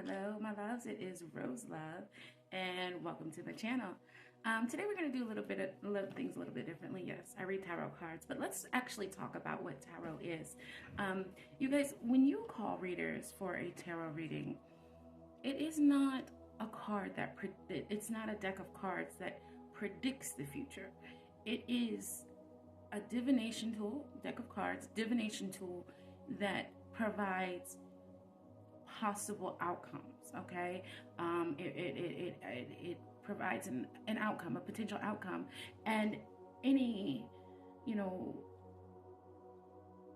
Hello, my loves. It is Rose Love, and welcome to the channel. Today we're going to do things a little bit differently. Yes, I read tarot cards, but let's actually talk about what tarot is. You guys, when you call readers for a tarot reading, it is not a card that it's not a deck of cards that predicts the future. It is a divination tool, deck of cards, divination tool that provides possible outcomes. Okay, it provides an outcome, a potential outcome, and any, you know,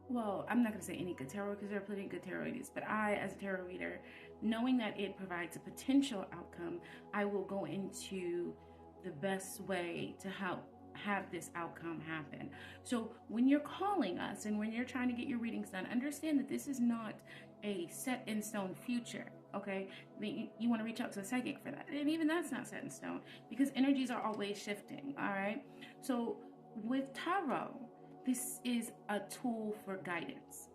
well, I'm not going to say any good tarot because there are plenty of good tarot readers, but I, as a tarot reader, knowing that it provides a potential outcome, I will go into the best way to help have this outcome happen. So when you're calling us and when you're trying to get your readings done, understand that this is not a set in stone future. Okay, you want to reach out to a psychic for that, and even that's not set in stone because energies are always shifting. All right, so with tarot, this is a tool for guidance.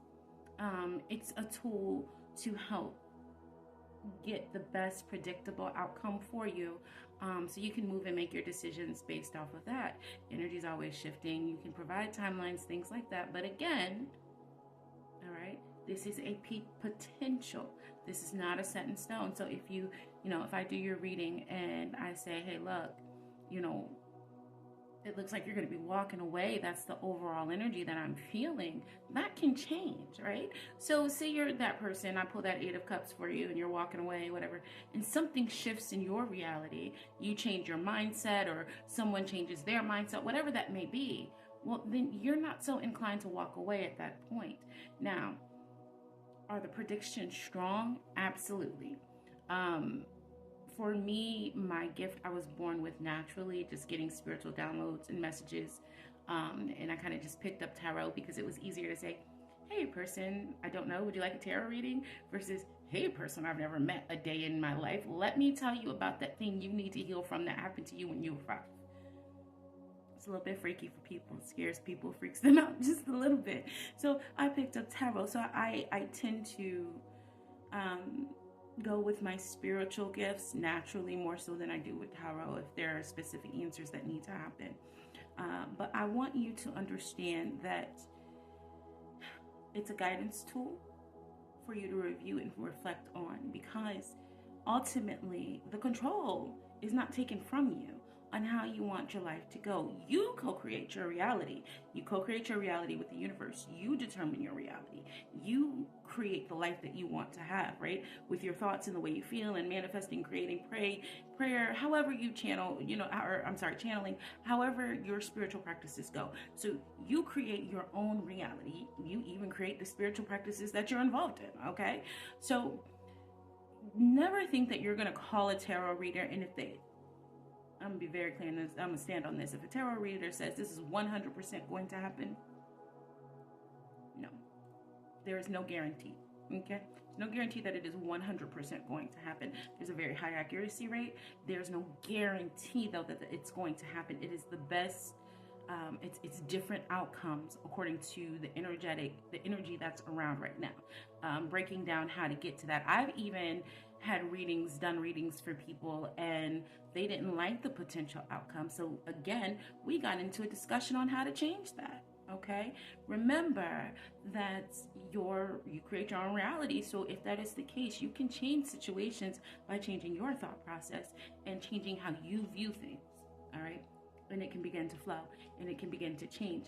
It's a tool to help get the best predictable outcome for you, so you can move and make your decisions based off of that. Energy is always shifting. You can provide timelines, things like that, but again, all right, this is a potential. This is not a set in stone. So if if I do your reading and I say, hey, look, it looks like you're going to be walking away, that's the overall energy that I'm feeling, that can change, right? So say you're that person, I pull that Eight of Cups for you and you're walking away, whatever, and something shifts in your reality, you change your mindset or someone changes their mindset, whatever that may be, well, then you're not so inclined to walk away at that point. Now, are the predictions strong? Absolutely. For me, my gift I was born with naturally, just getting spiritual downloads and messages. And I kind of just picked up tarot because it was easier to say, hey person, I don't know, would you like a tarot reading? Versus, hey person, I've never met a day in my life. Let me tell you about that thing you need to heal from that happened to you when you were 5. It's a little bit freaky for people, it scares people, freaks them out just a little bit. So I picked up tarot. So I tend to go with my spiritual gifts naturally more so than I do with tarot if there are specific answers that need to happen. But I want you to understand that it's a guidance tool for you to review and reflect on, because ultimately the control is not taken from you on how you want your life to go. You co-create your reality. You co-create your reality with the universe. You determine your reality. You create the life that you want to have, right? With your thoughts and the way you feel and manifesting, creating, prayer, however you channel, channeling, however your spiritual practices go. So you create your own reality. You even create the spiritual practices that you're involved in, okay? So never think that you're going to call a tarot reader and I'm going to be very clear on this. I'm going to stand on this. If a tarot reader says this is 100% going to happen, no. There is no guarantee, okay? There's no guarantee that it is 100% going to happen. There's a very high accuracy rate. There's no guarantee, though, that it's going to happen. It is the best, it's different outcomes according to the energy that's around right now. Breaking down how to get to that. I've even had done readings for people and they didn't like the potential outcome. So again, we got into a discussion on how to change that. Okay, remember that you create your own reality. So if that is the case, you can change situations by changing your thought process and changing how you view things. All right, and it can begin to flow and it can begin to change.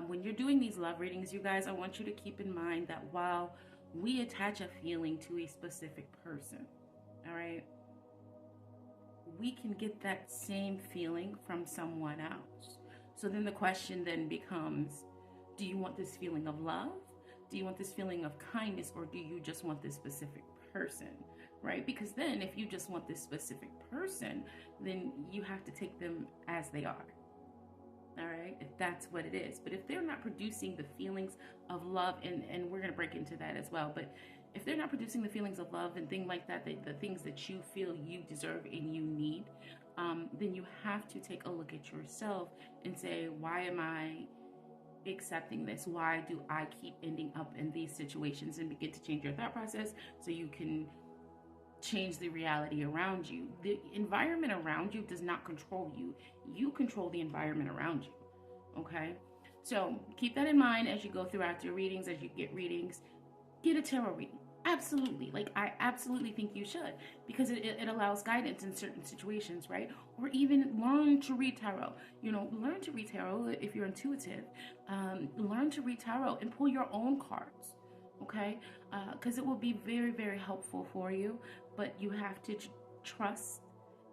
When you're doing these love readings, you guys, I want you to keep in mind that while we attach a feeling to a specific person, all right, we can get that same feeling from someone else. So then the question then becomes, do you want this feeling of love? Do you want this feeling of kindness? Or do you just want this specific person, right? Because then if you just want this specific person, then you have to take them as they are. All right, if that's what it is. But if they're not producing the feelings of love, and we're going to break into that as well, but if they're not producing the feelings of love and things like that, the things that you feel you deserve and you need, then you have to take a look at yourself and say, why am I accepting this? Why do I keep ending up in these situations? And begin to change your thought process so you can change the reality around you. The environment around you does not control you. You control the environment around you. Okay? So keep that in mind as you go throughout your readings, as you get readings. Get a tarot reading. Absolutely. Like, I absolutely think you should, because it allows guidance in certain situations, right? Or even learn to read tarot. You know, learn to read tarot if you're intuitive. Learn to read tarot and pull your own cards, okay? Because it will be very, very helpful for you, but you have to trust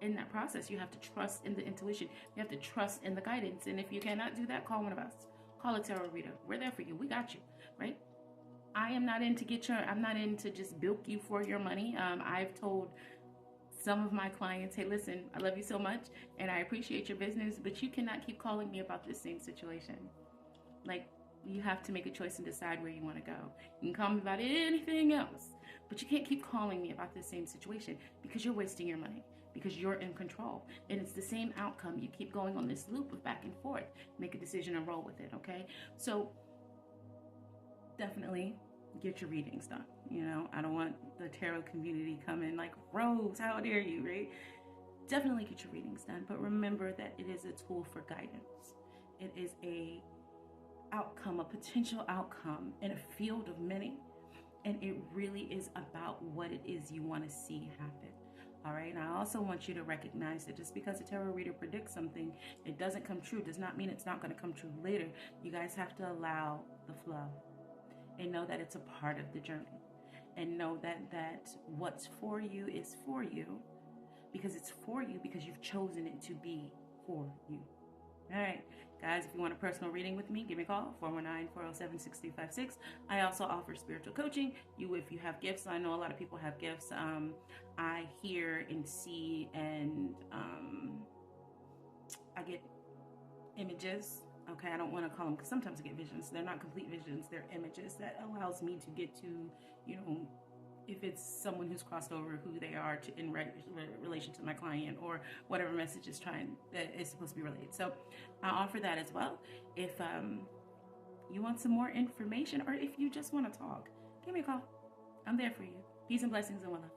in that process. You have to trust in the intuition. You have to trust in the guidance. And if you cannot do that, call one of us. Call a tarot reader. We're there for you. We got you, right? I am not in to I'm not in to just bilk you for your money. I've told some of my clients, hey, listen, I love you so much and I appreciate your business, but you cannot keep calling me about this same situation. Like, you have to make a choice and decide where you want to go. You can call me about anything else, but you can't keep calling me about the same situation, because you're wasting your money, because you're in control. And it's the same outcome. You keep going on this loop of back and forth. Make a decision and roll with it, okay? So definitely get your readings done. You know, I don't want the tarot community coming like, Rose, how dare you, right? Definitely get your readings done, but remember that it is a tool for guidance. It is a potential outcome in a field of many, and it really is about what it is you want to see happen. All right. And I also want you to recognize that just because a tarot reader predicts something, it doesn't come true, does not mean it's not going to come true later. You guys have to allow the flow and know that it's a part of the journey, and know that what's for you is for you, because it's for you because you've chosen it to be for you. All right, guys, if you want a personal reading with me, give me a call, 419-407-6356. I also offer spiritual coaching. If you have gifts, I know a lot of people have gifts. I hear and see, and I get images. Okay, I don't want to call them, because sometimes I get visions. They're not complete visions. They're images that allows me to get to, you know, if it's someone who's crossed over, who they are in relation to my client, or whatever message is supposed to be relayed. So I offer that as well. If you want some more information, or if you just want to talk, give me a call. I'm there for you. Peace and blessings and one love.